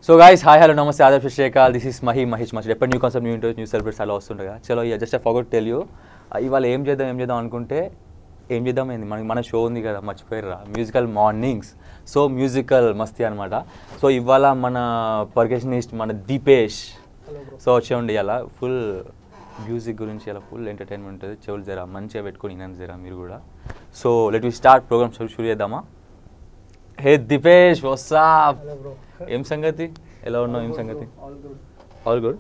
So guys, hi, hello, namaste, Adab, Shrekal. This is Mahesh Machid. New concept, new interviews, new celebrities అలా వస్తుంటాయి. చలో just I forgot tell you ఇవాళ ఏం చేద్దాం అనుకుంటే ఏం చేద్దాం ఏంది మన షో ఉంది కదా మర్చిపోయారా మ్యూజికల్ మార్నింగ్స్. సో మ్యూజికల్ మస్తీ అనమాట. సో ఇవాళ మన పర్కషనిస్ట్ మన దీపేష్ సో వచ్చేయండి ఇలా ఫుల్ మ్యూజిక్ గురించి ఇలా ఫుల్ ఎంటర్టైన్మెంట్ ఉంటుంది. చెవులు జరా మంచిగా పెట్టుకొని వినండి జరా మీరు కూడా. So let we start programme షురూ చేద్దామా? హే దీపేష్, వాట్సాప్, ఏం సంగతి, ఎలా ఉన్నావు, ఏం సంగతి? All good.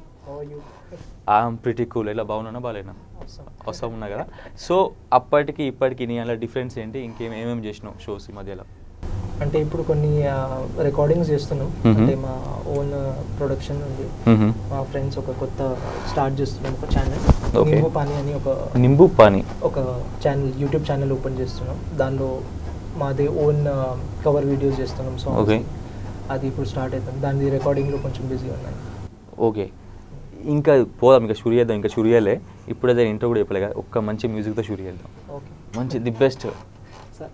I'm pretty cool. ఇలా బాగున్నానా బాగాలేనా? అవసరం ఉన్నా కదా. సో అప్పటికి ఇప్పటికి నీ అలా డిఫరెన్స్ ఏంటి? ఏమేమి చేసినావు షోస్ ఈ మధ్యలో? అంటే ఇప్పుడు కొన్ని రికార్డింగ్స్ చేస్తున్నాం. అంటే మా ఓన్ ప్రొడక్షన్ ఉంది. మా ఫ్రెండ్స్ ఒక కొత్త స్టార్ట్ చేస్తున్నాం ఒక ఛానల్, నింబు పానీ అని. నింబు పానీ ఒక ఛానల్, యూట్యూబ్ ఛానల్ ఓపెన్ చేస్తున్నాం. దానిలో మాది ఓన్ కవర్ వీడియోస్ చేస్తున్నాం సాంగ్స్. అది ఇప్పుడు స్టార్ట్ అవుతుంది. దాని రికార్డింగ్లో కొంచెం బిజీగా ఉన్నాయి. ఓకే, ఇంకా పోదాం, ఇంకా షూర్ చేద్దాం. ఇంకా షూర్ చేయలే, ఇప్పుడు అదే ఇంట్లో కూడా చెప్పలే కదా, ఒక్క మంచి మ్యూజిక్తో షూర్ చేద్దాం. ఓకే, మంచి ది బెస్ట్. Sir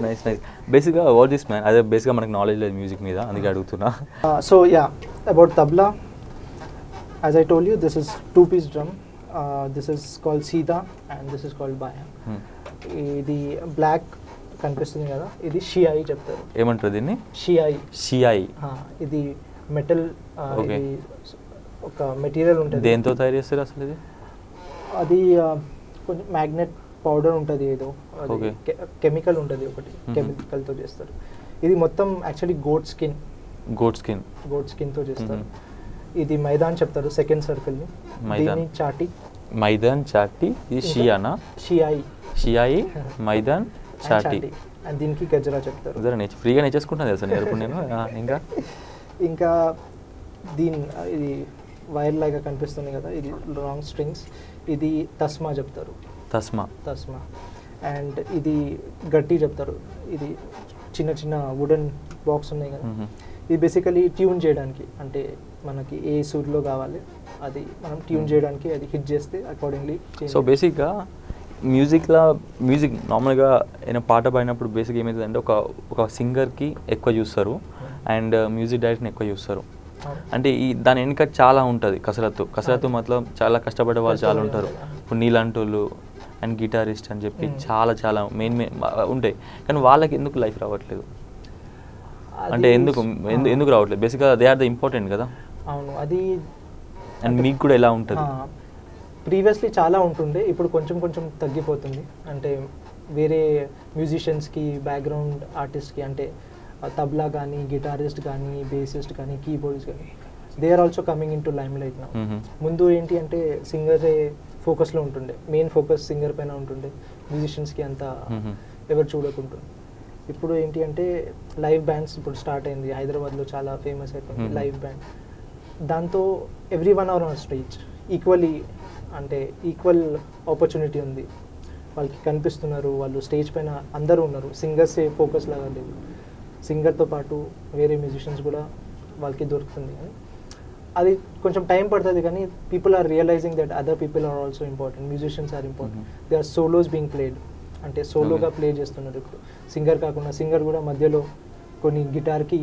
nice. బేసిక్గా వాట్ దిస్ మ్యాన్, అదే బేసిక్గా మనకు నాలెడ్జ్ లేదు మ్యూజిక్ మీద, అందుకే అడుగుతున్నా. So yeah, about tabla, as I told you, this is 2-piece drum. This is called సీతా and this is called baya. ఇది బ్లాక్ కనిపిస్తుంది కదా, ఇది షియాయి చెప్తారు. ఏమంటారు దీన్ని? షియాయి. ఇది మెటల్, ఇది ఒక మెటీరియల్ ఉంటుంది. దేంతో తయారు చేస్తారు అసలు ఇది? అది కొంచెం మ్యాగ్నెట్ పౌడర్ ఉంటుంది, ఏదో కెమికల్ ఉంటుంది ఒకటి, కెమికల్తో చేస్తారు. ఇది మొత్తం యాక్చువల్లీ గోట్ స్కిన్తో చేస్తారు. ఇది మైదాన్ చెప్తారు, సెకండ్ సర్కిల్ని. మైదాన్ చాటి. ఇది షియాయి మైదాన్ చాటి. అండ్ దీనికి గజరా చెప్తారు. ఫ్రీగా నేర్చేసుకుంటాను తెలుసా నేర్పు నేను. ఇంకా ఇది వైర్ లాగా కనిపిస్తుంది కదా, ఇది లాంగ్ స్ట్రింగ్స్. ఇది తస్మా చెప్తారు. తస్మా. అండ్ ఇది గట్టి చెప్తారు. ఇది చిన్న చిన్న వుడెన్ బాక్స్ ఉన్నాయి కదా, ఇది బేసికలీ ట్యూన్ చేయడానికి. అంటే మనకి ఏ సూర్లో కావాలి అది మనం ట్యూన్ చేయడానికి, అది హిట్ చేస్తే అకార్డింగ్లీ. సో బేసిక్గా మ్యూజిక్ నార్మల్గా ఏదైనా పాట పాడినప్పుడు బేసిక్గా ఏమవుతుందంటే ఒక సింగర్కి ఎక్కువ చూస్తారు అండ్ మ్యూజిక్ డైరెక్టర్ని ఎక్కువ చూస్తారు. అంటే దాని వెనుక చాలా ఉంటుంది కసరత్తు మాత్రం చాలా కష్టపడే వాళ్ళు చాలా ఉంటారు. ఇప్పుడు నీలాంటి వాళ్ళు అండ్ గిటారిస్ట్ అని చెప్పి చాలా మెయిన్ ఉంటాయి. కానీ వాళ్ళకి ఎందుకు లైఫ్ రావట్లేదు అంటే ఎందుకు రావట్లేదు? బేసిక్గా దే ఆర్ ద ఇంపార్టెంట్ కదా. అవును, అది. అండ్ మీకు కూడా ఎలా ఉంటుంది? ప్రీవియస్లీ చాలా ఉంటుండే, ఇప్పుడు కొంచెం తగ్గిపోతుంది. అంటే వేరే మ్యూజిషియన్స్కి, బ్యాక్గ్రౌండ్ ఆర్టిస్ట్కి, అంటే తబ్లా కానీ, గిటారిస్ట్ కానీ, బేసిస్ట్ కానీ, కీబోర్డ్స్ కానీ, they are also coming into limelight now. ముందు ఏంటి అంటే సింగరే ఫోకస్లో ఉంటుండే, మెయిన్ ఫోకస్ సింగర్ పైన ఉంటుండే, మ్యూజిషియన్స్కి అంత ఎవరు చూడకుంటుండే. ఇప్పుడు ఏంటి అంటే లైవ్ బ్యాండ్స్ ఇప్పుడు స్టార్ట్ అయింది. హైదరాబాద్లో చాలా ఫేమస్ అయిపోయింది లైవ్ బ్యాండ్. దాంతో every one or on stage equally, అంటే ఈక్వల్ ఆపర్చునిటీ ఉంది. వాళ్ళకి కనిపిస్తున్నారు, వాళ్ళు స్టేజ్ పైన అందరూ ఉన్నారు. సింగర్సే ఫోకస్ లాగా లేదు, సింగర్తో పాటు వేరే మ్యూజిషియన్స్ కూడా వాళ్ళకి దొరుకుతుంది. అది కొంచెం టైం పడుతుంది, కానీ people are realising that other people are also important, musicians are important. They are solos being played, అంటే సోలోగా ప్లే చేస్తున్నారు. ఇప్పుడు సింగర్ కాకుండా సింగర్ కూడా మధ్యలో కొన్ని గిటార్కి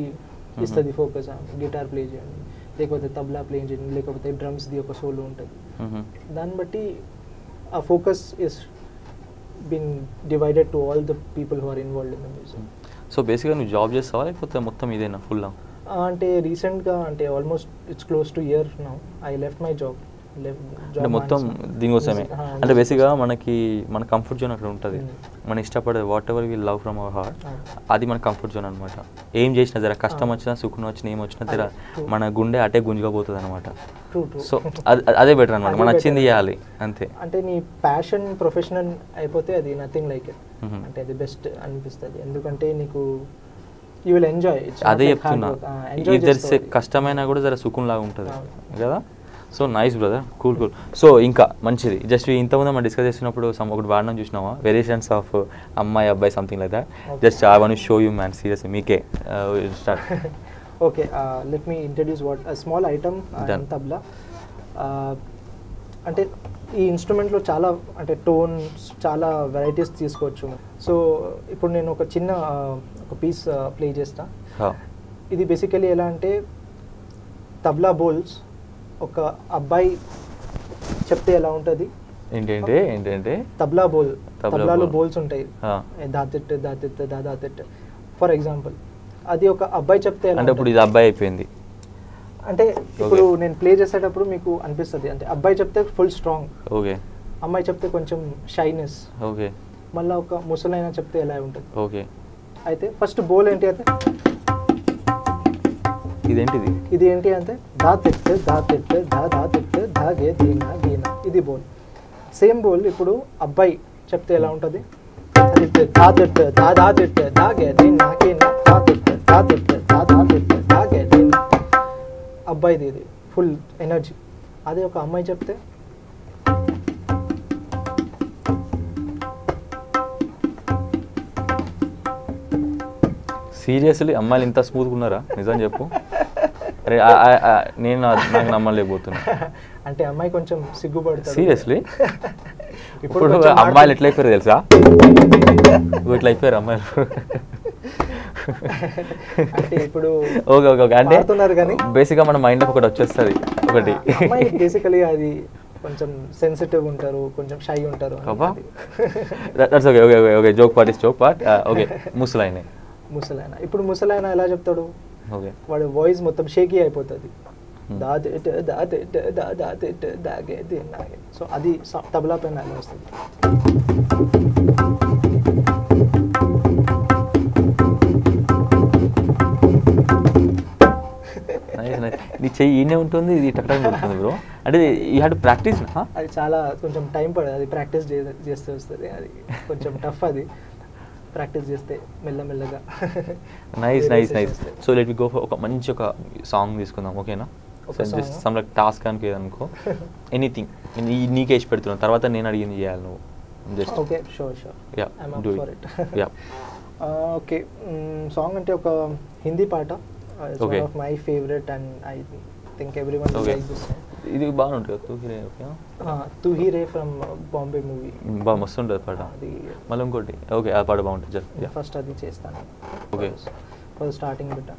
ఇస్తుంది ఫోకస్, గిటార్ ప్లే చేయండి, లేకపోతే తబ్లా ప్లే చేయండి, లేకపోతే డ్రమ్స్ది ఒక సోలో ఉంటుంది. దాన్ని బట్టి ఆ focus is been divided to all the people who are involved in the music. So బేసిక్గా నువ్వు జాబ్ చేస్తావా లేకపోతే మొత్తం ఇదేనా ఫుల్? అంటే రీసెంట్గా, అంటే almost it's close to year now, I left my job అంటే మొత్తం దీనికోసమే. అంటే బేసిక్గా మన కంఫర్ట్ జోన్ అక్కడ ఉంటుంది. మనం ఇష్టపడే whatever we love from our heart, అది మన కంఫర్ట్ జోన్ అనమాట. ఏం చేసినా జర కష్టం వచ్చినా సుఖం వచ్చినా ఏం వచ్చినా జర మన గుండె అటే గుంజుకపోతుంది అనమాట. సో అదే బెటర్ అనమాట, మనం నచ్చింది చేయాలి అంతే. అంటే నీ ప్యాషన్ ప్రొఫెషనల్ అయిపోతే అది నథింగ్ లైక్ ఇట్, అంటే అది బెస్ట్ అనిపిస్తుంది. ఎందుకంటే నీకు యూ విల్ ఎంజాయ్. అదే చెప్తున్నా, ఇద్దరు కష్టమైనా కూడా జర సుఖం లాగా ఉంటుంది కదా. So nice brother, cool. So ఇంకా మంచిది. జస్ట్ ఇంతకుముందు మనం డిస్కస్ చేసినప్పుడు ఒకటి వాడడం చూసినావా, వేరియేషన్స్ ఆఫ్ అమ్మాయి అబ్బాయి something like that. Just I want to show you man, seriously మీకే start. Okay, let me introduce what small item tabla. అంటే ఈ ఇన్స్ట్రుమెంట్లో చాలా అంటే టోన్స్ చాలా వెరైటీస్ తీసుకోవచ్చు. సో ఇప్పుడు నేను ఒక చిన్న ఒక పీస్ ప్లే చేస్తా. ఇది బేసికలీ ఎలా అంటే తబ్లా బోల్స్ ఒక అబ్బాయి చెప్తే ఎలా ఉంటుంది ఏంటంటే తబ్లా బోల్, తబ్లాలో బోల్స్ ఉంటాయి, దాతిట్ దాతిట్ దాతిట్ ఫర్ ఎగ్జాంపుల్. అది ఒక అబ్బాయి చెప్తే అంటే ఇప్పుడు ఇది అబ్బాయి అయిపోయింది. అంటే ఇప్పుడు నేను ప్లే చేసేటప్పుడు మీకు అనిపిస్తుంది అంటే అబ్బాయి చెప్తే ఫుల్ స్ట్రాంగ్, ఓకే, అమ్మాయి చెప్తే కొంచెం షైనెస్, ఓకే, మళ్ళీ ఒక ముసలైన చెప్తే ఎలా ఉంటుంది. ఓకే, అయితే ఫస్ట్ బోల్ ఏంటి అంటే ఇది ఏంటి అంటే దా తిట్టు దా తిట్టు దా దా తిట్టు దా గే దీనా గీనా, ఇది బోల్. సేమ్ బోల్ ఇప్పుడు అబ్బాయి చెప్తే ఎలా ఉంటుంది, దా తిట్టు దా దా తిట్టు దా గే దీనా గీనా దా తిట్టు దా తిట్టు దా దా తిట్టు దా గే దీనా. అబ్బాయిది ఇది ఫుల్ ఎనర్జీ. అదే ఒక అమ్మాయి చెప్తే సీరియస్లీ అమ్మాయిలు ఇంత స్మూత్గా ఉన్నారా? నిజం చెప్పు. అరే నేను నాకు నమ్మలేకపోతున్నా. అంటే అమ్మాయి కొంచెం సిగ్గుపడుతుంది. సీరియస్లీ ఇప్పుడు అమ్మాయిలు ఎట్లా అయిపోయారు తెలుసా? ఇట్లా అయిపోయారు అమ్మాయిలు. అంటే ఇప్పుడు ఓకే ఓకే ఓకే, అంటే కానీ బేసిక్గా మన మైండ్ ఒకటి వచ్చేస్తుంది ఒకటి. అమ్మాయి బేసికలీ అది కొంచెం సెన్సిటివ్ ఉంటారు, కొంచెం షై ఉంటారు. That's okay okay okay, joke part is joke part. Okay, ముసలాయన ఇప్పుడు ముసలాయన ఎలా చెప్తాడు, వాడు వాయిస్ మొత్తం షేకీ అయిపోతుంది. సో అది తబలా పైన అలా వస్తుంది. నీ చెయ్యి ఈయనే ఉంటుంది, ఇది టక్ ఉంటుంది బ్రో. అంటే యూ హ్యావ్ టు ప్రాక్టీస్. అది చాలా కొంచెం టైం పడుతుంది, అది ప్రాక్టీస్ చేస్తే వస్తుంది. అది కొంచెం టఫ్, అది ప్రాక్టీస్ చేస్తే మెల్లమెల్లగా. Nice nice nice. So let we go for ఒక మంచి ఒక సాంగ్ తీసుకుందాం, ఓకేనా? జస్ట్ సమ్ లైక్ టాస్క్ అనుకో, ఏదనుకో, ఎనీథింగ్ నీకే ఇచ్చి పెడుతున్నాను, తర్వాత నేను అడిగింది చేయాలి నువ్వు. Just okay, sure sure, yeah do it. Yeah okay, song అంటే ఒక హిందీ పాట. Okay. One of my favorite and I think everyone will like this song. ఇది బాగా ఉంటుంది. తూ హీ రే, ఓకే, తూ he ray from Bombay movie. బాగా మస్తు ఉంటుంది పాట. అది మళ్ళీ ఇంకోటి, ఓకే, ఆ పాట బాగుంటుంది. ఫస్ట్ అది చేస్తాను. Okay, first starting bit.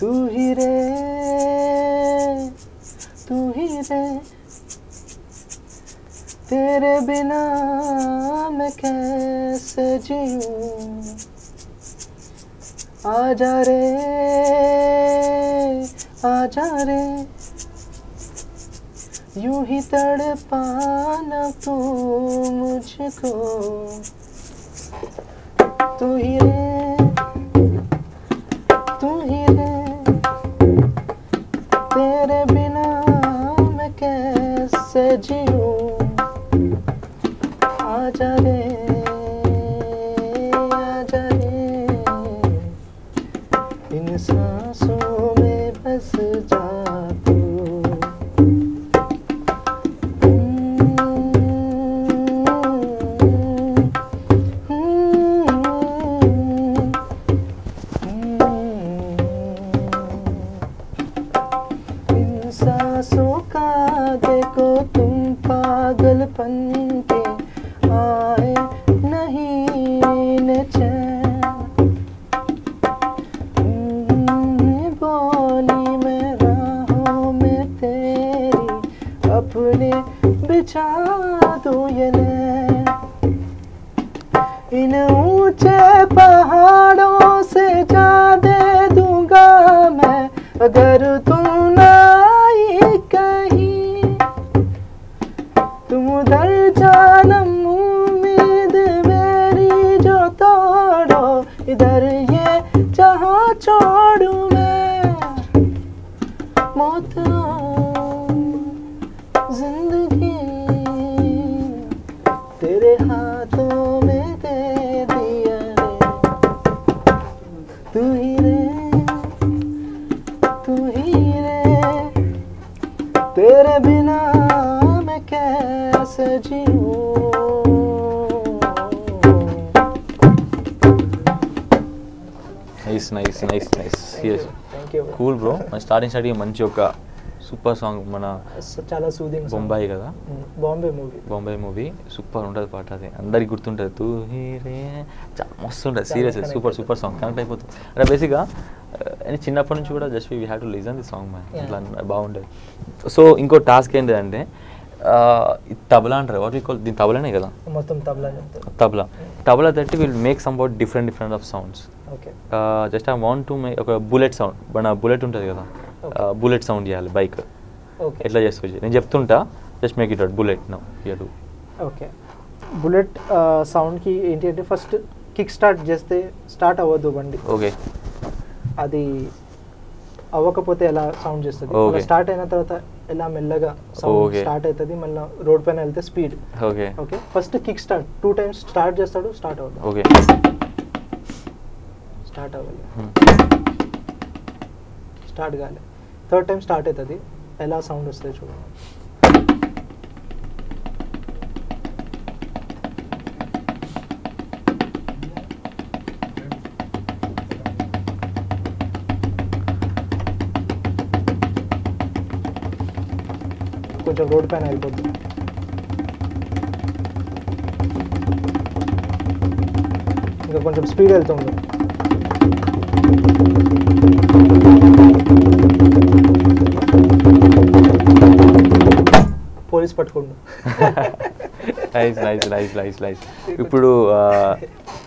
तू ही रे तेरे बिना मैं कैसे जीऊं, आजा रे यूं ही तड़पाना तू मुझको, तू ही रे तेरे बिना मैं कैसे जीऊं, आजा रे इन सांसों में बस जा तू, सांसों का देखो तुम पागलपन के आए नहीं न चैन, बोली मैं राम जादू ये ले इन ऊंचे पहाड़ों से जा दे दूंगा मैं अगर तुम ना आई कहीं तुम उधर जानम उम्मीद मेरी जो तोड़ो इधर ये जहाँ छोड़ू मैं मौत जिंदगी तेरे हाथों में दे दिया रे तू ही रे तेरे बिना मैं कैसे जीऊं నైస్ సీరియస్ కూల్ బ్రో. మన స్టార్టింగ్ మంచి ఒక సూపర్ సాంగ్, మన చాలా సూదింగ్ బొంబాయి కదా, బాంబే మూవీ సూపర్ ఉంటుంది పాట, అది అందరికి గుర్తుంటుంది. తూ హీరే చాలా మస్తు ఉంటుంది, సీరియస్ సూపర్ సాంగ్, కనెక్ట్ అయిపోతుంది. అంటే బేసిక్గా చిన్నప్పటి నుంచి కూడా just we have to listen the song man, ఇట్లా బాగుండేది. సో ఇంకో టాస్క్ ఏంటంటే తబలా అంటారు, వాట్ వీ కాల్ దీని తబలానే కదా, మొత్తం తబలా తట్టి will make some what different of sounds. Just I want to make ఒక బుల్లెట్ సౌండ్, మన బుల్లెట్ ఉంటుంది కదా, బుల్లెట్ సౌండ్ చేయాలి బైక్, ఎట్లా చేసుకోవచ్చు నేను చెప్తుంటా, just make it out bullet now you do. Okay, bullet సౌండ్కి ఏంటి అంటే ఫస్ట్ కిక్ స్టార్ట్ చేస్తే స్టార్ట్ అవ్వదు బండి. ఓకే, అది అవ్వకపోతే ఎలా సౌండ్ చేస్తుంది, స్టార్ట్ అయిన తర్వాత ఎలా మెల్లగా సౌండ్ స్టార్ట్ అవుతుంది, మళ్ళీ రోడ్ పైన వెళ్తే speed. Okay okay, first kick start 2 times start చేస్తాడు, స్టార్ట్ అవ్వదు. ఓకే, స్టార్ట్ అవ్వాలి, స్టార్ట్ కాలే, 3rd time స్టార్ట్ అవుతుంది, ఎలా సౌండ్ వస్తుంది చూడండి. కొంచెం రోడ్ పైన అయిపోతుంది, ఇంకా కొంచెం స్పీడ్ వెళ్తుంది. పోలీస్ పట్టుకోండు. నైస్. ఇప్పుడు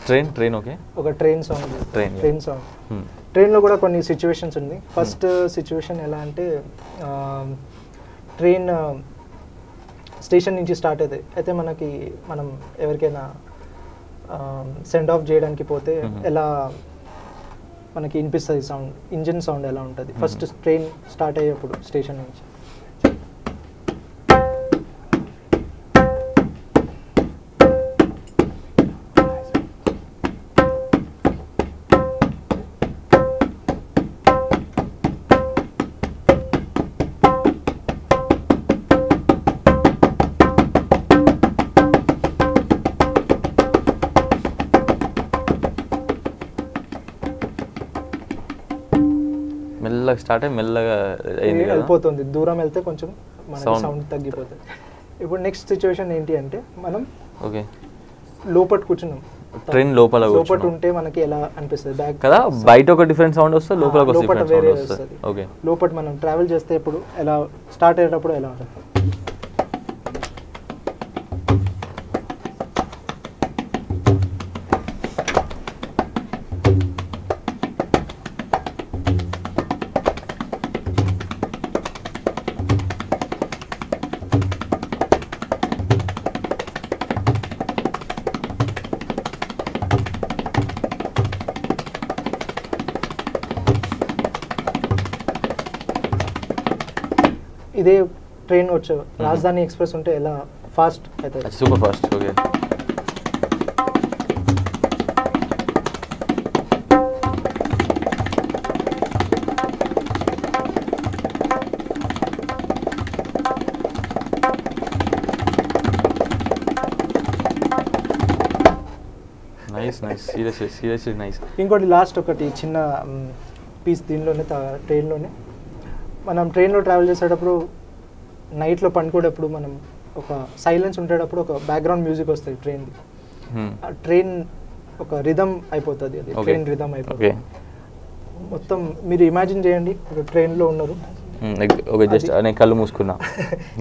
ట్రైన్ ఓకే, ఒక ట్రైన్ సాంగ్. ట్రైన్లో కూడా కొన్ని సిచ్యువేషన్స్ ఉంది. ఫస్ట్ సిచ్యువేషన్ ఎలా అంటే ట్రైన్ స్టేషన్ నుంచి స్టార్ట్ అవుతాయి, అయితే మనం ఎవరికైనా సెండ్ ఆఫ్ చేయడానికి పోతే ఎలా మనకి వినిపిస్తుంది సౌండ్, ఇంజిన్ సౌండ్ ఎలా ఉంటుంది ఫస్ట్ ట్రైన్ స్టార్ట్ అయ్యేప్పుడు స్టేషన్ నుంచి. మెల్లగా స్టార్ట్ అయ్యి మెల్లగా వెళ్ళిపోతుంది, దూరం వెళ్తే కొంచెం సౌండ్ తగ్గిపోతుంది. ఇప్పుడు నెక్స్ట్ సిచ్యువేషన్ ఏంటి అంటే మనం ఓకే లోపల కూర్చున్నాం, ట్రైన్ లోపల ఉంటే మనకి ఎలా అనిపిస్తుంది బ్యాక్ కదా, బయట ఒక డిఫరెంట్ సౌండ్ వస్తుంది, లోపల వేరే వస్తుంది. ఓకే, లోపల మనం ట్రావెల్ చేస్తే ఇప్పుడు ఎలా స్టార్ట్ అయ్యేటప్పుడు ఎలా ఉంటుంది. ఇదే ట్రైన్ వచ్చే రాజధాని ఎక్స్ప్రెస్ ఉంటే ఎలా ఫాస్ట్ అవుతుంది, super fast. Okay, nice seriously nice. ఇంకోటి లాస్ట్ ఒకటి చిన్న పీస్ దీనిలోనే ట్రైన్లోనే, మనం ట్రైన్లో ట్రావెల్ చేసేటప్పుడు నైట్లో పండుకోవడప్పుడు మనం ఒక సైలెన్స్ ఉండేటప్పుడు ఒక బ్యాక్గ్రౌండ్ మ్యూజిక్ వస్తుంది ట్రైన్ది, ట్రైన్ ఒక రిథమ్ అయిపోతుంది, అది ట్రైన్ రిథమ్ అయిపోతుంది. మొత్తం మీరు ఇమాజిన్ చేయండి, ఒక ట్రైన్లో ఉన్నారు, ఓకే జస్ట్ నేను కళ్ళు మూసుకున్నా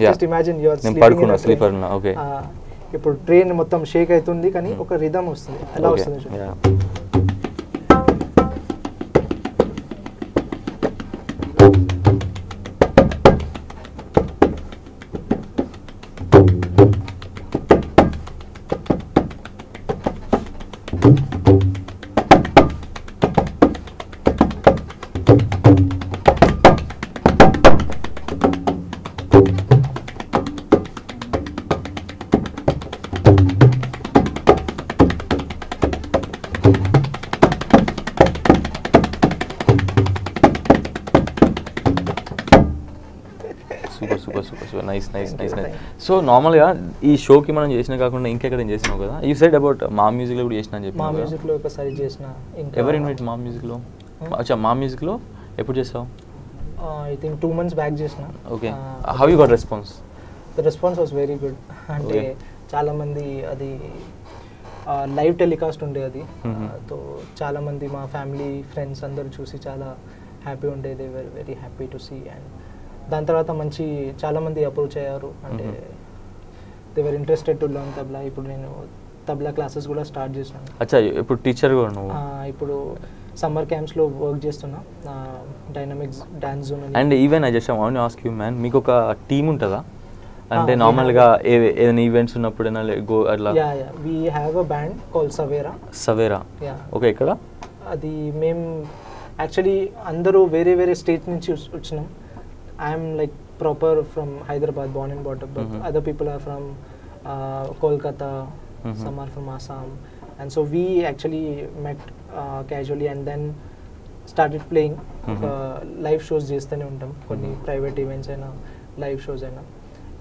జస్ట్ ఇమాజిన్ యువర్ నేను పడుకున్నా స్లీపర్ ఉన్నా ఓకే ఇప్పుడు ట్రైన్ మొత్తం షేక్ అవుతుంది కానీ ఒక రిథమ్ వస్తుంది ఎలా వస్తుంది చూడండి. Super super super super nice nice nice nice. So నార్మల్గా ఈ షోకి మనం చేసినా కాకుండా ఇంకెక్కడ చేసినావు కదా, యూ సైడ్ అబౌట్ మా మ్యూజిక్లో కూడా చేసినా అని చెప్పి. మా మ్యూజిక్లో ఒకసారి చేసిన. ఎవరు ఇన్వైట్ మా మ్యూజిక్లో? అచ్చా మా మ్యూజిక్లో ఎప్పుడు చేస్తావు? ఐ థింక్ 2 months బ్యాక్ చేసిన. Okay how you got response? The response was very good. అంటే చాలామంది అది లైవ్ టెలికాస్ట్ ఉండే అది, తో చాలామంది మా ఫ్యామిలీ ఫ్రెండ్స్ అందరూ చూసి చాలా హ్యాపీ ఉండే. They were very happy to see. And దాని తర్వాత మంచి చాలామంది అప్రోచ్ అయ్యారు. అంటే they were interested to learn tabla. ఇప్పుడు నేను తబ్లా క్లాసెస్ కూడా స్టార్ట్ చేసినాను. అచ్చా ఇప్పుడు టీచర్ కూడా నువ్వు? ఇప్పుడు సమ్మర్ క్యాంప్స్లో వర్క్ చేస్తున్నా, dynamics dance zone. And even I just want to ask you man, మీకు ఒక టీమ్ ఉంటుందా? అంటే నార్మల్గా ఏదైనా ఈవెంట్స్ ఉన్నప్పుడైనా గో అట్లా? We have a band call Savera. Savera okay. ఎక్కడ అది? మేము యాక్చువల్లీ అందరూ వేరే వేరే స్టేట్ నుంచి వచ్చినాం. I'm like proper from Hyderabad, born and brought up, but other people are from Kolkata, some are from Assam, and so we actually met casually and then started playing. Live shows చేస్తూనే ఉంటాం, కొన్ని private events అయినా live shows అయినా.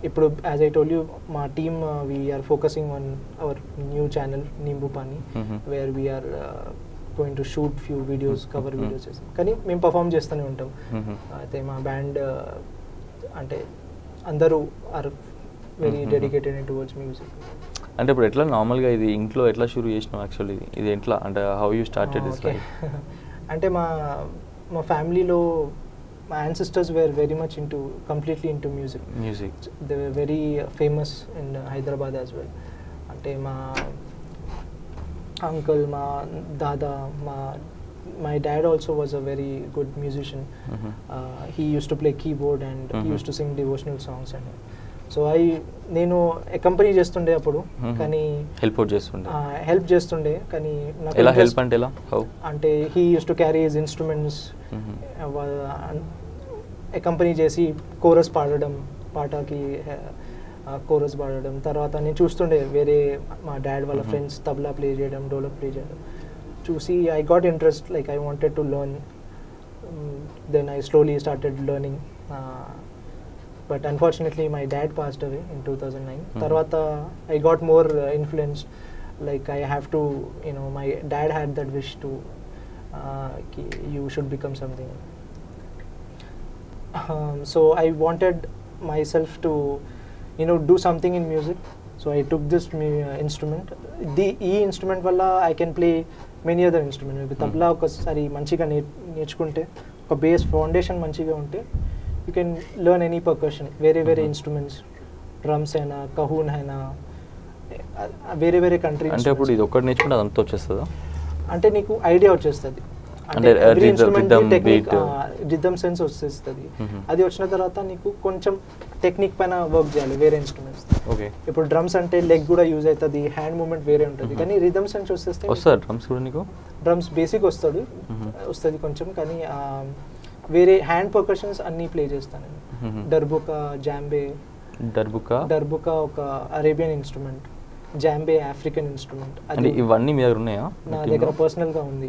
ఇప్పుడు as I told you మా team we are focusing on our new channel Nimbu Pani, where we are going to shoot few videos, cover videos చేస్తాం. కానీ మేము పర్ఫామ్ చేస్తూనే ఉంటాం. అయితే మా బ్యాండ్ అంటే అందరూ are very dedicated towards music. అంటే ఇప్పుడు ఎట్లా నార్మల్గా ఇది ఇంట్లో ఎట్లా షురూ చేసినావు? యాక్చువల్లీ ఇది ఎట్లా అంటే how you started this life? అంటే మా ఫ్యామిలీలో my ancestors were very much completely into music. They were very famous in Hyderabad as well. Ante ma uncle, ma dada, my dad also was a very good musician. He used to play keyboard and he used to sing devotional songs and so నేను accompany చేస్తుండే అప్పుడు. కానీ help చేస్తుండే కానీ ఎలా help అంటే ఎలా? అంటే he used to carry his instruments, accompany చేసి కోరస్ పాడడం, పాటకి కోరస్ పాడడం. తర్వాత నేను చూస్తుండే వేరే మా డాడ్ వాళ్ళ ఫ్రెండ్స్ తబలా ప్లే చేయడం, డోలక్ ప్లే చేయడం చూసి I got interest, like I wanted to learn. Then I slowly started learning. But unfortunately my dad passed away in 2009. తర్వాత I got more influenced, like I have to my dad had that wish to you should become something. So I wanted myself to do something in music, so I took this instrument. ఈ instrument వల్ల I can play many other instruments. Tabla ఒకసారి మంచిగా నేర్చుకుంటే, ఒక base foundation మంచిగా ఉంటే, you can learn any percussion, వేరే instruments, drums అయినా, cajon అయినా, వేరే కంట్రీ. అంటే ఇప్పుడు ఇది ఒక్కటి నేర్చుకుంటే అదంతా వచ్చేస్తుందా? అంటే నీకు ఐడియా వచ్చేస్తుంది. అంటే రిథమ్ సెన్స్ వచ్చేస్తుంది. అది వచ్చిన తర్వాత నీకు కొంచెం టెక్నిక్ పైన వర్క్ చేయాలి వేరే ఇన్స్ట్రుమెంట్స్. ఇప్పుడు డ్రమ్స్ అంటే లెగ్ కూడా యూజ్ అవుతుంది, హ్యాండ్ మూవ్మెంట్ వేరే ఉంటుంది. కానీ రిథమ్ సెన్స్ వచ్చేస్తే డ్రమ్స్ బేసిక్ వస్తుంది కొంచెం, కానీ వేరే హ్యాండ్ పర్కషన్స్ అన్నీ ప్లే చేస్తాను. డర్బుకా, జాంబే. డర్బుకా ఒక అరేబియన్ ఇన్స్ట్రుమెంట్, జాంబే ఆఫ్రికన్ ఇన్స్ట్రుమెంట్. అది ఇవన్నీ మీ దగ్గర ఉన్నాయా? నా దగ్గర పర్సనల్గా ఉంది,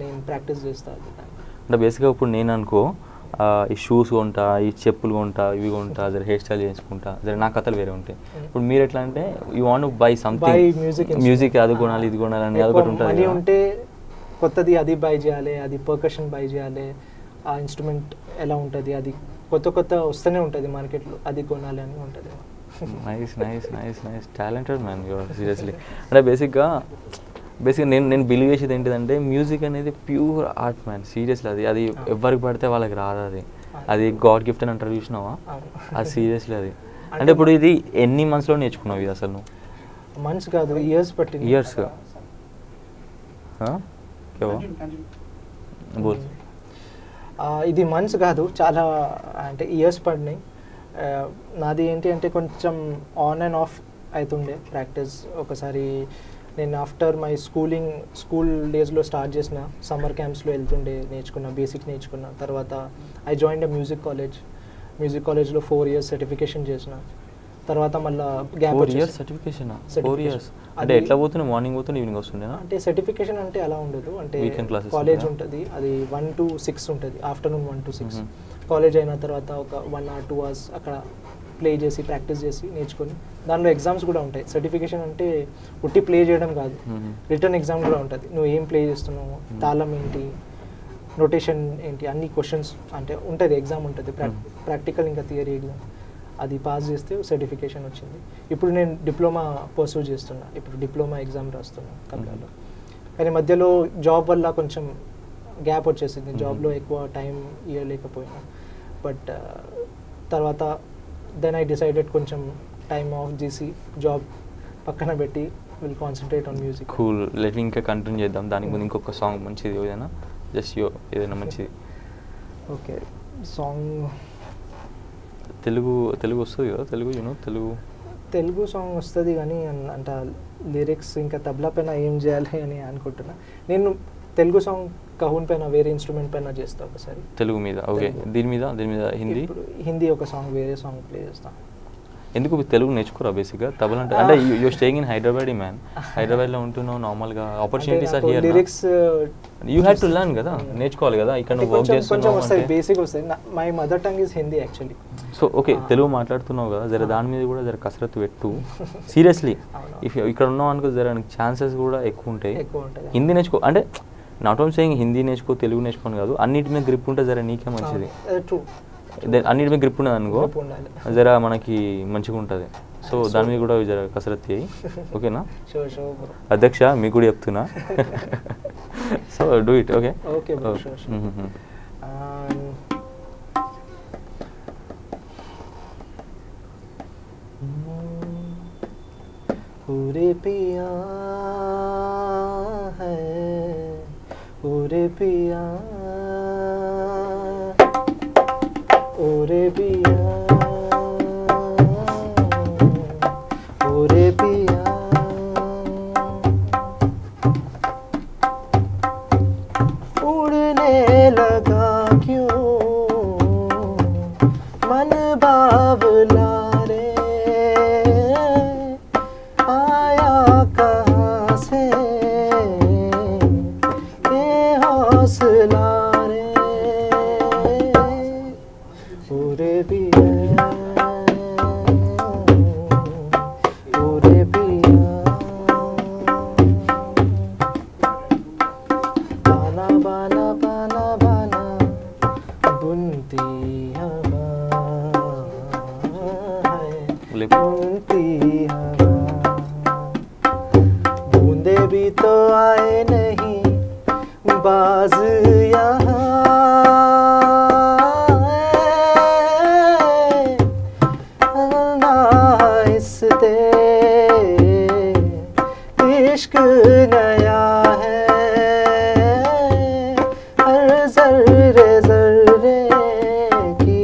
నేను ప్రాక్టీస్ చేస్తాను. అంటే బేసిక్గా ఇప్పుడు నేను అనుకో ఈ షూస్ కొంటా, ఈ చెప్పులు కొంటా, ఇవి కొంటా, అదే హెయిర్ స్టైల్ చేసుకుంటా, అదే నా కథలు వేరే ఉంటాయి. ఇప్పుడు మీరు ఎట్లా అంటే you want to buy something, music అది కొనాలి, ఇది కొనాలని అది ఒకటి ఉంటుంది. మనీ ఉంటే కొత్తది అది బై చేయాలి, అది పర్కషన్ బై చేయాలి, ఆ ఇన్స్ట్రుమెంట్ ఎలా ఉంటుంది, అది కొత్త వస్తూనే ఉంటుంది మార్కెట్లో, అది కొనాలి అని ఉంటుంది. Nice talented man you're seriously. అంటే బేసిక్గా నేను బిలీవ్ చేసేది ఏంటిదంటే మ్యూజిక్ అనేది ప్యూర్ ఆర్ట్ మ్యాన్. సీరియస్లీ అది ఎవరికి పడితే వాళ్ళకి రాదు. అది అది గాడ్ గిఫ్ట్ అని అంటారు చూసినావా? అవును. అది సీరియస్లీ అది. అంటే ఇప్పుడు ఇది ఎన్ని మంత్స్లో నేర్చుకున్నావు ఇది అసలు నువ్వు? మంత్స్ కాదు, ఇయర్స్ పట్టింది. ఇయర్స్ బోల్. ఇది మంత్స్ కాదు, చాలా అంటే ఇయర్స్ పడినాయి. నాది ఏంటి అంటే కొంచెం ఆన్ అండ్ ఆఫ్ అవుతుండే ప్రాక్టీస్. ఒకసారి నేను ఆఫ్టర్ మై స్కూల్ డేస్లో స్టార్ట్ చేసిన, సమ్మర్ క్యాంప్స్లో వెళ్తుండే, నేర్చుకున్న, బేసిక్స్ నేర్చుకున్న. తర్వాత ఐ జాయిన్ ద మ్యూజిక్ కాలేజ్లో 4 years సర్టిఫికేషన్ చేసిన. తర్వాత మళ్ళీ గ్యాప్. 4 years certification? 4 years అంటే ఎట్లా పోతుంది? మార్నింగ్ పోతుంది, ఈవినింగ్ వస్తుండేనా? అంటే సర్టిఫికేషన్ అంటే అలా ఉండదు, అంటే వీకెండ్ క్లాసెస్ కాలేజ్ ఉంటుంది, అది 1 to 6 ఉంటుంది, ఆఫ్టర్నూన్ 1 to 6. కాలేజ్ అయిన తర్వాత ఒక 1 or 2 hours అక్కడ ప్లే చేసి, ప్రాక్టీస్ చేసి, నేర్చుకొని దానిలో ఎగ్జామ్స్ కూడా ఉంటాయి. సర్టిఫికేషన్ అంటే ఉట్టి ప్లే చేయడం కాదు, రిటర్న్ ఎగ్జామ్ కూడా ఉంటుంది. నువ్వు ఏం ప్లే చేస్తున్నావు, తాళం ఏంటి, నోటేషన్ ఏంటి, అన్ని క్వశ్చన్స్ అంటే ఉంటుంది, ఎగ్జామ్ ఉంటుంది, ప్రాక్టికల్ ఇంకా థియరీ ఎగ్జామ్. అది పాస్ చేస్తే సర్టిఫికేషన్ వచ్చింది. ఇప్పుడు నేను డిప్లొమా పర్సూ చేస్తున్నా, ఇప్పుడు డిప్లొమా ఎగ్జామ్ రాస్తున్నా తబలాలో. కానీ మధ్యలో జాబ్ వల్ల కొంచెం గ్యాప్ వచ్చేసింది, జాబ్లో ఎక్కువ టైం ఇవ్వలేకపోయినా. బట్ తర్వాత దెన్ ఐ డిసైడెడ్ కొంచెం టైమ్ ఆఫ్ చేసి జాబ్ పక్కన పెట్టి will concentrate on music. Cool. Let ఇంకా కంటిన్యూ చేద్దాం. దానికి ముందు ఇంకొక సాంగ్ మంచిది ఏదైనా, జస్ట్ ఏదైనా మంచిది. ఓకే, సాంగ్ తెలుగు వస్తుంది కదా? తెలుగు సాంగ్ వస్తుంది, కానీ అంటే లిరిక్స్ ఇంకా తబలా పైన ఏం చేయాలి అని అనుకుంటున్నా. నేను తెలుగు సాంగ్ కహూన్ పైన, వేరే ఇన్స్ట్రుమెంట్ పైన చేస్తా ఒకసారి. తెలుగు మీద? ఓకే. దీని మీద హిందీ ఒక సాంగ్, వేరే సాంగ్ ప్లే చేస్తా. ఎందుకు తెలుగు నేర్చుకోరా బేసిక్గా? తబలా అంటే you staying in Hyderabad man, హైదరాబాద్లో ఉంటున్నావు, నార్మల్గా opportunities are here. Lyrics you had to learn కదా, నేర్చుకోవాలి కదా. ఇక్కడ నువ్వు వర్క్ చేస్తున్నావు అంటే బేసిక్ వస్తాయి. My mother tongue is Hindi actually. So okay, Telugu మాట్లాడుతున్నావు కదా, జర దాని మీద కూడా జర కసరత్తు పెట్టు సీరియస్లీ. ఇఫ్ ఇక్కడ ఉన్నావు అనుకో, జర ఛాన్సెస్ కూడా ఎక్కువ ఉంటాయి. హిందీ నేర్చుకో, అంటే నాట్ ఓన్లీ సేయింగ్ హిందీ నేర్చుకో, తెలుగు నేర్చుకోని కాదు, అన్నిటి మీద గ్రిప్ ఉంటే జర నీకే మంచిది. అన్నిటి మీద గ్రిప్ ఉన్నది అనుకో, జర మనకి మంచిగా ఉంటుంది. సో దాని మీద కూడా జర కసరత్తు చేయి, ఓకేనా? అధ్యక్ష మీకు కూడా చెప్తున్నా. So do it. ఓకే. पूरे पिया है, पूरे पिया, पूरे पिया, पूरे पिया, उड़ने लगा क्यों मन बावला रे, आया कहाँ से ये हौसला रे, पूरे पिया, पूरे पिया, बाना बाना बाना बाना बुनती हवा है, बुनती हवा, बूंदे भी तो आए नहीं बाज यहाँ, इश्क नया है, हर जर्रे जर्रे की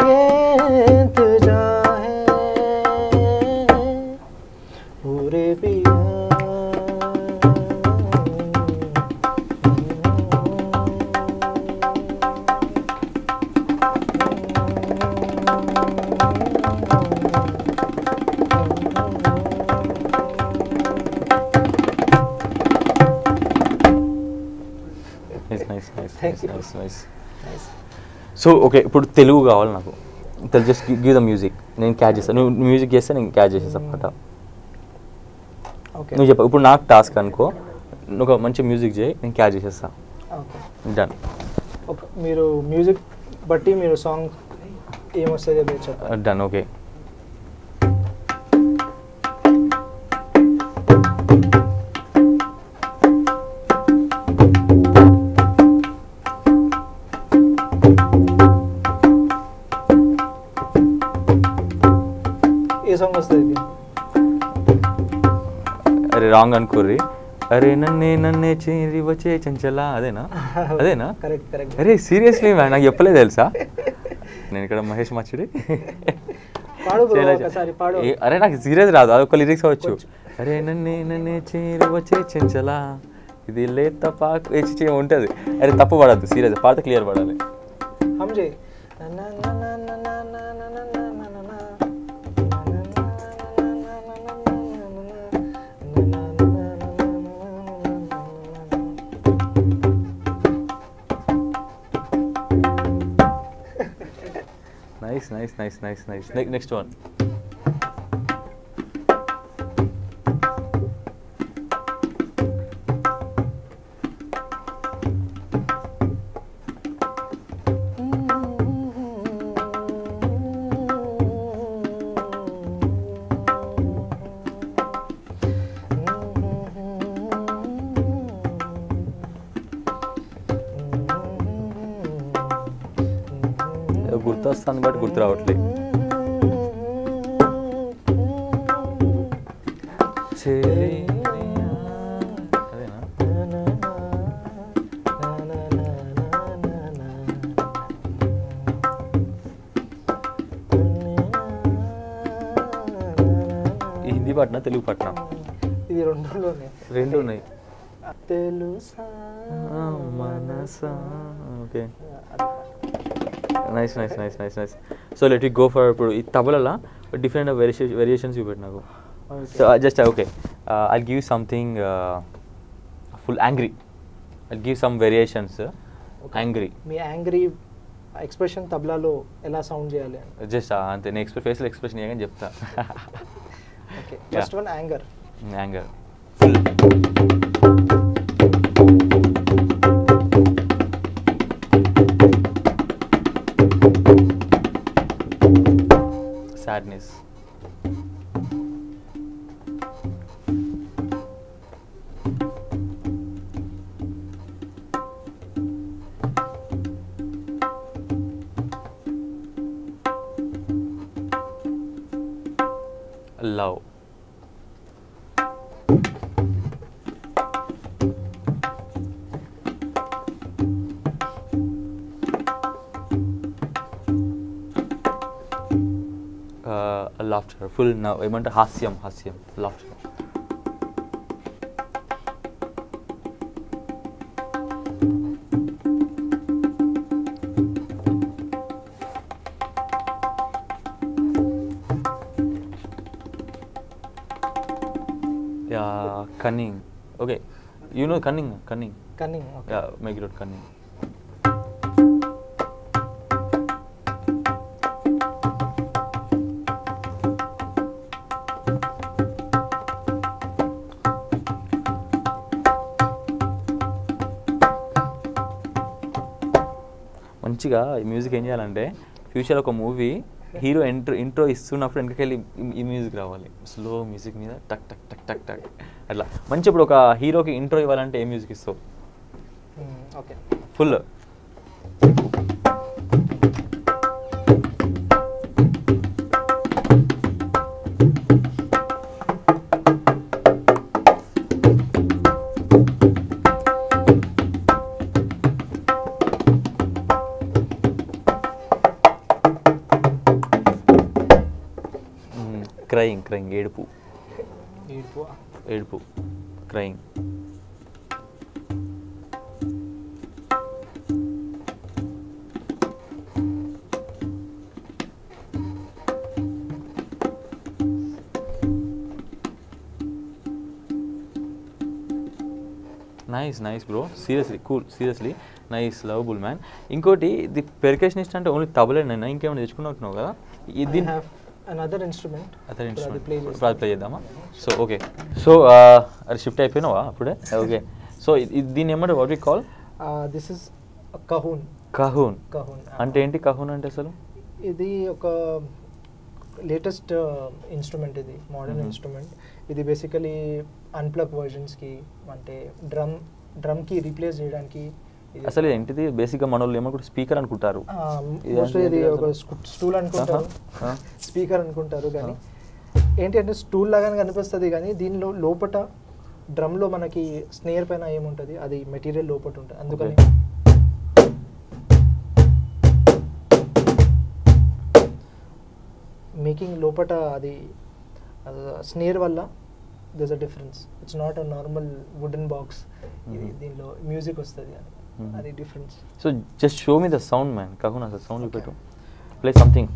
ये इंतजा है, पूरे पिया, సో ఓకే, ఇప్పుడు తెలుగు కావాలి నాకు. జస్ట్ గివ్ ద మ్యూజిక్, నేను క్యాచ్ చేస్తాను. నువ్వు మ్యూజిక్ చేస్తే నేను క్యాచ్ చేసేస్తాను అనమాట. నువ్వు చెప్పు. ఇప్పుడు నాకు టాస్క్ అనుకో, నువ్వు ఒక మంచి మ్యూజిక్ చేయి, నేను క్యాచ్ చేసేస్తాను. డన్. మీరు మ్యూజిక్ బట్టి మీరు సాంగ్ ఏమొస్తుంది చెప్పండి. డన్. ఓకే. వస్తుంది ఇది. అరే రాంగ్ అనుకోర్రి. అరే నన్నే చేరి వచ్చే చంచలా అదేనా అదేనా? Correct correct. అరే సీరియస్లీ నాకు చెప్పలేదు తెలుసా? నేను ఇక్కడ మహేష్ మచ్చిడి. పాడు bro, ఒకసారి పాడు. అరే నాకు సీరియస్ రాదు, అదొక లిరిక్స్ అవచ్చు. అరే నన్నే చేరి వచ్చే చంచలా ఇది లేత పాకు హెచ్చి ఉంటుంది. అరే తప్పు పడద్దు, సీరియస్ పాడితే క్లియర్ పడాలి. హమ్జే nice. Next one. గుర్తు వస్తుంది బట్ గుర్తు రావట్లేదు. హిందీ పాటనా తెలుగు పాటనా? ఇది రెండు ఉన్నాయి. తెలుసా మనసా. Okay nice. So let you go for. ఇప్పుడు ఈ తబలలో డిఫరెంట్ వేరియేషన్స్ చూపెట్టు నాకు. So just okay I give something full angry. I give some variations angry. మీ యాంగ్రీ ఎక్స్ప్రెషన్ తబలాలో ఎలా సౌండ్ చేయాలి? జస్ట్ అంతే, నేను ఫేస్లో ఎక్స్ప్రెషన్ ఇవ్వగానే చెప్తా. Okay first one anger. sadness. Love. Laughter. Full now. ఏమంటే హాస్యం. Laughter. Yeah, cunning. Okay, you know cunning. Okay. Yeah, make it cunning. మంచిగా ఈ మ్యూజిక్ ఏం చేయాలంటే ఫ్యూచర్ ఒక మూవీ హీరో ఇంట్రో ఇస్తున్నప్పుడు వెనకకెళ్ళి ఈ మ్యూజిక్ రావాలి, స్లో మ్యూజిక్ మీద టక్ టక్ టక్ టక్ టక్ అట్లా. మంచి ఇప్పుడు ఒక హీరోకి ఇంట్రో ఇవ్వాలంటే ఏ మ్యూజిక్ ఇస్తావు? ఓకే ఫుల్ క్రయింగ్ ఏడుపు crying. Nice bro, seriously cool, seriously nice, lovable man. ఇంకోటి ఇది పెర్కషనిస్ట్ అంటే ఓన్లీ తబలేనా, ఇంకేమైనా తెచ్చుకున్నట్టున్నావు కదా? another instrument ప్లే చేద్దామా? సో ఓకే, సో అది షిఫ్ట్ అయిపోయినావా అప్పుడే? ఓకే, సో దీన్ని ఏమంటే what we call? This is cajon. Cajon అంటే ఏంటి? కహూన్ అంటే అసలు ఇది ఒక లేటెస్ట్ ఇన్స్ట్రుమెంట్, ఇది మోడర్న్ ఇన్స్ట్రుమెంట్. ఇది బేసికలీ అన్ప్లగ్ వర్జన్స్కి అంటే డ్రమ్కి రీప్లేస్ చేయడానికి. అసలు ఏంటిది? బేసిక్గా మన వాళ్ళు ఏమనుకుంటారు, స్పీకర్ అనుకుంటారు, ఇది ఒక స్టూల్ అనుకుంటారు, స్పీకర్ అనుకుంటారు, కానీ ఏంటి అంటే స్టూల్ లాగానే కనిపిస్తుంది కానీ దీనిలో లోపట డ్రమ్లో మనకి స్నేర్ పైన ఏముంటుంది అది మెటీరియల్ లోపట ఉంటుంది అందుకని మేకింగ్ లోపట అది స్నేర్ వల్ల there's a difference. It's not a normal wooden box. దీనిలో మ్యూజిక్ వస్తుంది అని అది difference. So just show me the sound man కాకుండా అసలు సౌండ్ పెట్టు ప్లే సంథింగ్.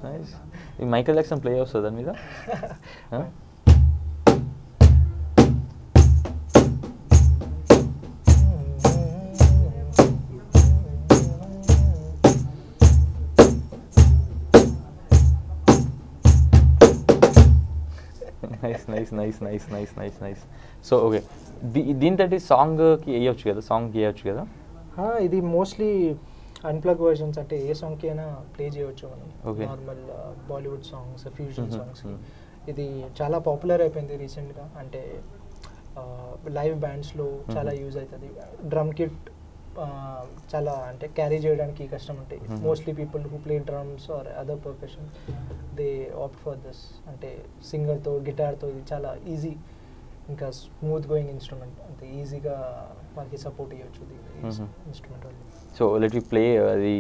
నైస్. ఈ మైకేల్ జాక్సన్ ప్లే వస్తుంది దాని మీద. నైస్. సో ఓకే దీంతో సాంగ్కి వేయచ్చు కదా. ఇది మోస్ట్లీ అన్ప్లగ్ వర్షన్స్ అంటే ఏ సాంగ్కి అయినా ప్లే చేయవచ్చు మనం. Normal Bollywood songs, fusion songs. ఇది చాలా పాపులర్ అయిపోయింది రీసెంట్గా. అంటే లైవ్ బ్యాండ్స్లో చాలా యూజ్ అవుతుంది. డ్రమ్ కిట్ చాలా అంటే క్యారీ చేయడానికి కష్టం ఉంటాయి. Mostly people who play drums are other percussion they opt for this. అంటే సింగర్తో గిటార్తో ఇది చాలా ఈజీ, ఇంకా స్మూత్ గోయింగ్ ఇన్స్ట్రుమెంట్. అంతే ఈజీగా వాళ్ళకి సపోర్ట్ ఇవ్వచ్చు ఇన్స్ట్రుమెంట్ వాళ్ళు. సో లెట్ యు ప్లే అది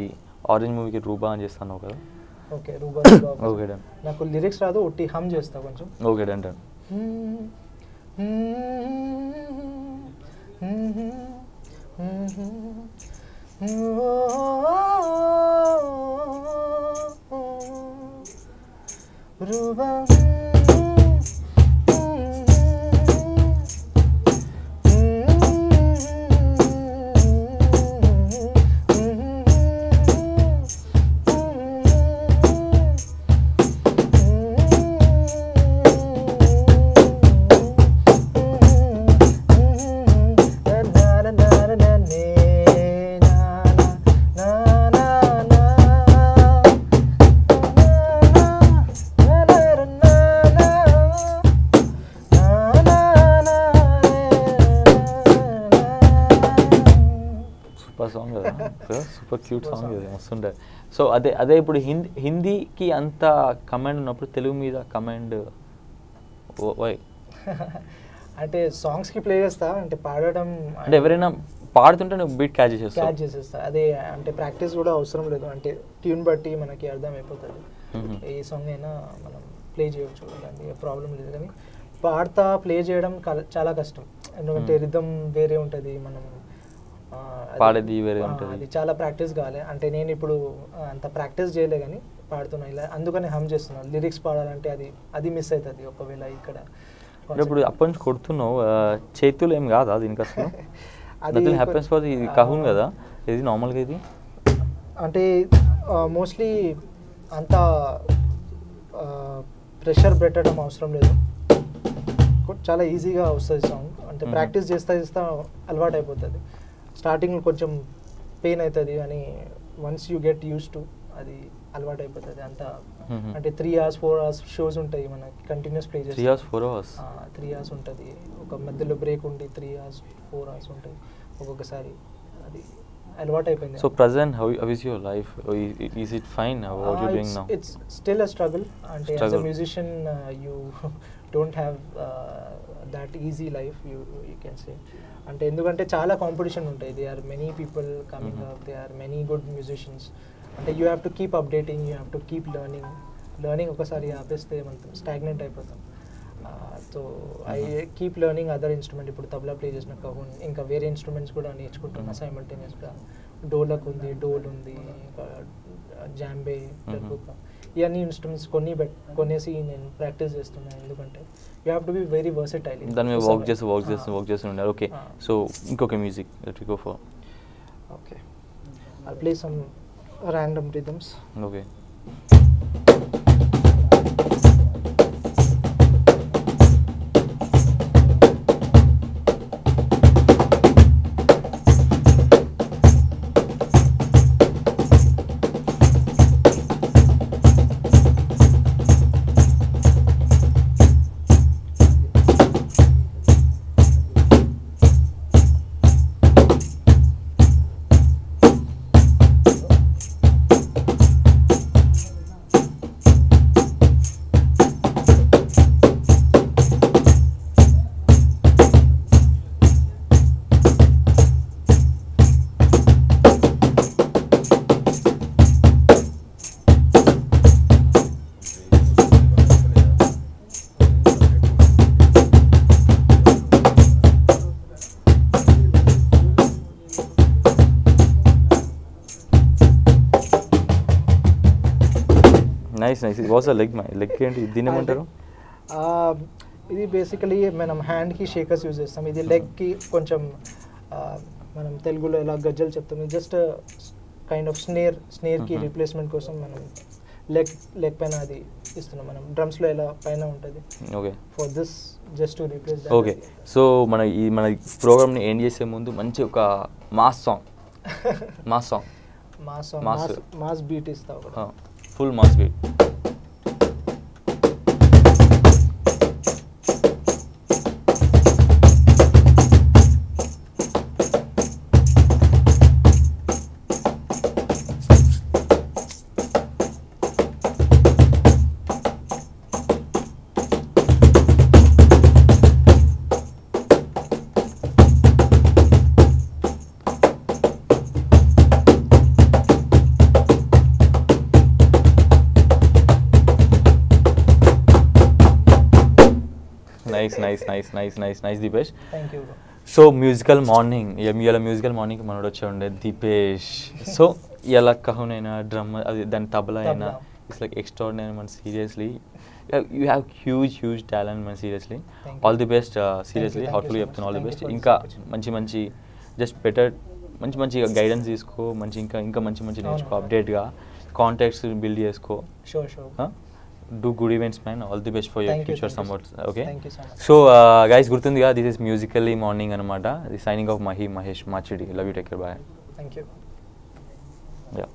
ఆరెంజ్ మూవీకి రూబా అని చేస్తాను కదా. ఓకే రూబా. Okay done. నాకు లిరిక్స్ రాదు, ఒట్టి హమ్ చేస్తా కొంచెం. Okay done. రూబా సాంగ్ కదా, సూపర్ క్యూట్ సాంగ్ కదా, వస్తుండే. సో అదే ఇప్పుడు హిందీకి అంత కమాండ్ ఉన్నప్పుడు తెలుగు మీద కమాండ్ వై? అంటే సాంగ్స్కి ప్లే చేస్తా, అంటే పాడడం అంటే ఎవరైనా పాడుతుంటే నువ్వు బీట్ క్యాచ్ చేసేస్తా. అదే అంటే ప్రాక్టీస్ కూడా అవసరం లేదు. అంటే ట్యూన్ బట్టి మనకి అర్థం అయిపోతుంది. ఏ సాంగ్ అయినా మనం ప్లే చేయవచ్చు, అలాంటి ప్రాబ్లం లేదు. కానీ పాడతా ప్లే చేయడం చాలా కష్టం. ఎందుకంటే రిథమ్ వేరే ఉంటుంది, మనం పాడేది వేరే ఉంటుంది. అది చాలా ప్రాక్టీస్ కావాలి. అంటే నేను ఇప్పుడు అంత ప్రాక్టీస్ చేయలే కానీ పాడుతున్నా ఇలా, అందుకని హమ్ చేస్తున్నాను. లిరిక్స్ పాడాలంటే అది మిస్ అవుతుంది ఒకవేళ ఇక్కడ. ఇప్పుడు అప్పటి నుంచి కొడుతున్నావు, చేతులు ఏం కాదా దీనికి అసలు? అది హ్యాపెన్స్ ఫర్ ఇది కహూన్ కదా, ఇది నార్మల్గా ఇది అంటే మోస్ట్లీ అంత ప్రెషర్ పెట్టడం అవసరం లేదు, చాలా ఈజీగా వస్తుంది సాంగ్. అంటే ప్రాక్టీస్ చేస్తా అలవాటు అయిపోతుంది. స్టార్టింగ్లో కొంచెం పెయిన్ అవుతుంది కానీ once you get use to అది అలవాటు అయిపోతుంది అంతా. అంటే 3 hours 4 hours షోస్ ఉంటాయి మనకి, కంటిన్యూస్ ప్లే చేస్తాం. 3 hours 4 hours 3 hours ఉంటుంది, ఒక మధ్యలో బ్రేక్ ఉండి 3 hours 4 hours ఉంటాయి ఒక్కొక్కసారి. అది అలవాటు అయిపోయింది. So present how is your life? Is it fine? What you doing now? It's still a struggle. అంటే as a musician you don't have that easy life you can say. అంటే ఎందుకంటే చాలా competition ఉంటాయి. They are many people coming up, they are many good musicians. అంటే you have to keep updating, you have to keep learning. ఒకసారి ఆపేస్తే మనం stagnant అయిపోతాం. So I keep learning other instrument. ఇప్పుడు తబలా ప్లే చేసిన కహూన్, ఇంకా వేరే ఇన్స్ట్రుమెంట్స్ కూడా నేర్చుకుంటున్నా సైమల్టేనియస్గా. డోలక్ ఉంది, డోల్ ఉంది, ఇంకా జాంబే, టర్బుకా, ఇవన్నీ ఇన్స్ట్రుమెంట్స్ కొనేసి నేను ప్రాక్టీస్ చేస్తున్నాను. ఎందుకంటే you have to be very versatile. దాని మీద వర్క్ చేస్తూ ఉన్నారు. ఓకే, సో ఇంకొక music let we go for. Okay, I play some random rhythms. Okay. Nice. It was a leg ఏంటి దీని ఏమంటారు? ఇది బేసికలీ మనం హ్యాండ్కి షేకర్స్ యూజ్ చేస్తాం. ఇది లెగ్కి కొంచెం మనం తెలుగులో ఎలా గజ్జలు చెప్తాం, జస్ట్ కైండ్ ఆఫ్ స్నేర్కి రీప్లేస్మెంట్ కోసం మనం లెగ్ పైన అది ఇస్తున్నాం. మనం డ్రమ్స్లో ఎలా పైన ఉంటుంది. Okay, for this just to replace. Okay, so మన ప్రోగ్రామ్ని ఎండ్ చేసే ముందు మంచి ఒక మాస్ బీట్ ఇస్తావు, full mass beat. Nice Deepesh. Thank you. So musical morning మనోడు వచ్చి ఉండే దీపేష్. సో ఇలా కహునైనా డ్రమ్ అది దాని తబలా అయినా ఇట్స్ లైక్ ఎక్స్ట్రాడినరీ మన. Seriously you have huge talent మన. Seriously all the best. Seriously heartfully చెప్తాను ఆల్ ది బెస్ట్. ఇంకా మంచి జస్ట్ బెటర్ మంచి గైడెన్స్ తీసుకో, ఇంకా మంచి నేర్చుకో, అప్డేట్గా కాంటాక్ట్స్ బిల్డ్ చేసుకో. Do good events, man. All the best for your future somewhat. Okay, thank you so much. So guys, gurtundiga, this is Musically Morning anamata. Signing off, Mahesh Machidi. Love you, take care, bye. Thank you. Yeah.